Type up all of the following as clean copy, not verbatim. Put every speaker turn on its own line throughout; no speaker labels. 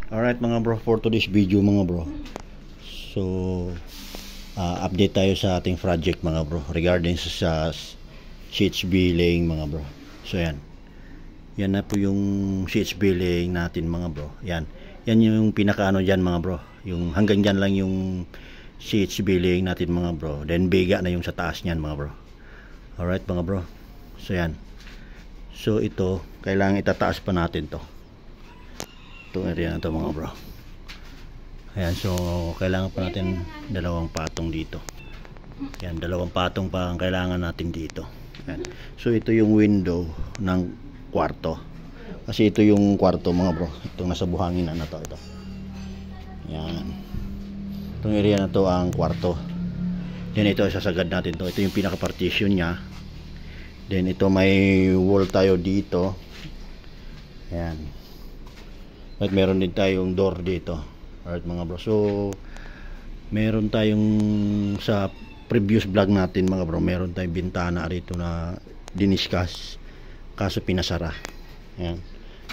Alright mga bro, for today's video mga bro. So, update tayo sa ating project mga bro regarding sa CHB laying mga bro. So yan. Yan na po yung CHB laying natin mga bro. Yan. Yan yung pinakaano dyan mga bro. Yung hanggang dyan lang yung CHB laying natin mga bro. Then biga na yung sa taas niyan mga bro. Alright mga bro. So yan. So ito, kailangan itataas pa natin to. Itong area na to mga bro. Ayan, so kailangan pa natin dalawang patong dito. Ayan, dalawang patong pa ang kailangan natin dito. Ayan. So ito yung window ng kwarto. Kasi ito yung kwarto mga bro. Itong nasa buhanginan na to. Ito. Ayan. Itong area na to ang kwarto. Then ito sasagad natin to. Ito yung pinaka partition nya. Then ito may wall tayo dito. Ayan. At meron din tayong door dito. Alright mga bro. So meron tayong sa previous vlog natin mga bro, meron tayong bintana rito na diniscuss kaso pinasara. Ayan.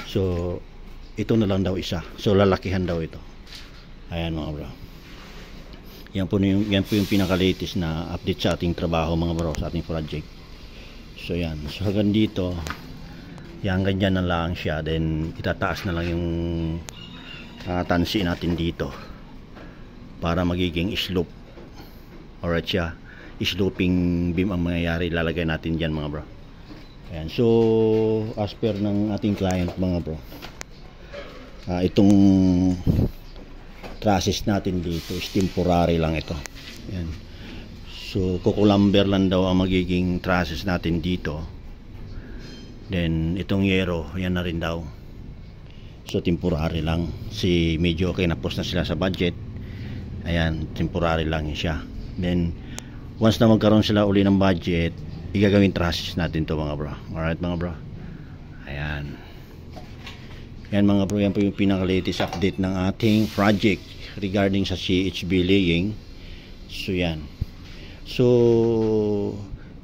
So ito na lang daw isa. So lalakihan daw ito. Ayan mga bro. Yan po yung pinaka-latest na update sa ating trabaho mga bro, sa ating project. So yan. So hanggang dito yan, ganyan na lang siya. Then itataas na lang yung tansi natin dito para magiging slope. Alright siya, sloping beam ang mangyayari. Lalagay natin dyan mga bro. Ayan. So as per ng ating client mga bro, itong trusses natin dito is temporary lang ito. Ayan. So kukulamber lang daw ang magiging trusses natin dito. Then itong yero, yan na rin daw. So temporary lang. Si medyo okay na post na sila sa budget. Ayan, temporary lang yun siya. Then once na magkaroon sila uli ng budget, igagawin trusses natin to mga bro. Alright mga bro. Ayan. Yan mga bro, yan po yung pinaka latest update ng ating project regarding sa CHB laying. So yan. So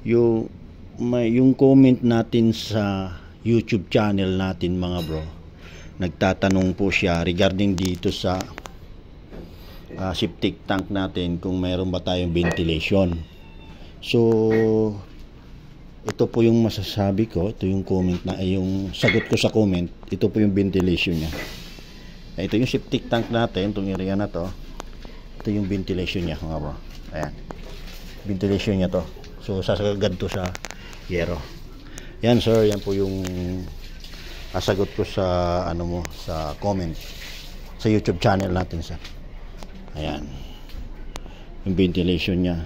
yung comment natin sa YouTube channel natin mga bro, nagtatanong po siya regarding dito sa septic tank natin kung mayroon ba tayong ventilation. So ito po yung masasabi ko, ito yung comment na yung sagot ko sa comment. Ito po yung ventilation nya. Ito yung septic tank natin, itong area na to. Ito yung ventilation nya mga bro. Ayan, ventilation nya to. So sasagad to sa yero. Yan sir, yan po yung sagot ko sa ano mo, sa comment sa YouTube channel natin sir. Ayan. Yung ventilation nya.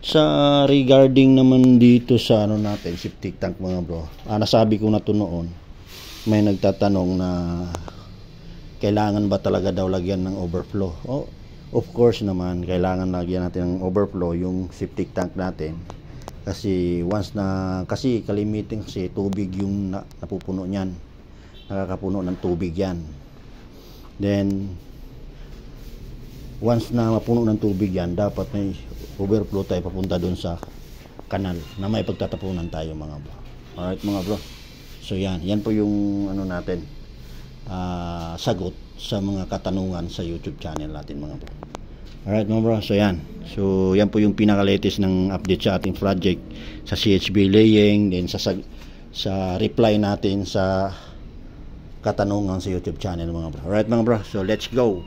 Sa regarding naman dito sa ano natin, septic tank mga bro. Nasabi ko na to noon. May nagtatanong na kailangan ba talaga daw lagyan ng overflow. Oh, of course naman, kailangan lagyan natin ng overflow yung septic tank natin. Kasi once na, kasi kalimiting kasi tubig yung napupuno niyan, nakakapuno ng tubig yan. Then once na mapuno ng tubig yan, dapat may overflow tayo papunta dun sa kanal na may pagtatapunan tayo mga bro. Alright mga bro. So yan po yung ano natin, sagot sa mga katanungan sa YouTube channel natin mga bro. Alright mga bro, so yan. So yan po yung pinaka-latest ng update sa ating project sa CHB laying, then sa reply natin sa katanungan sa YouTube channel mga bro. Alright mga bro, so let's go.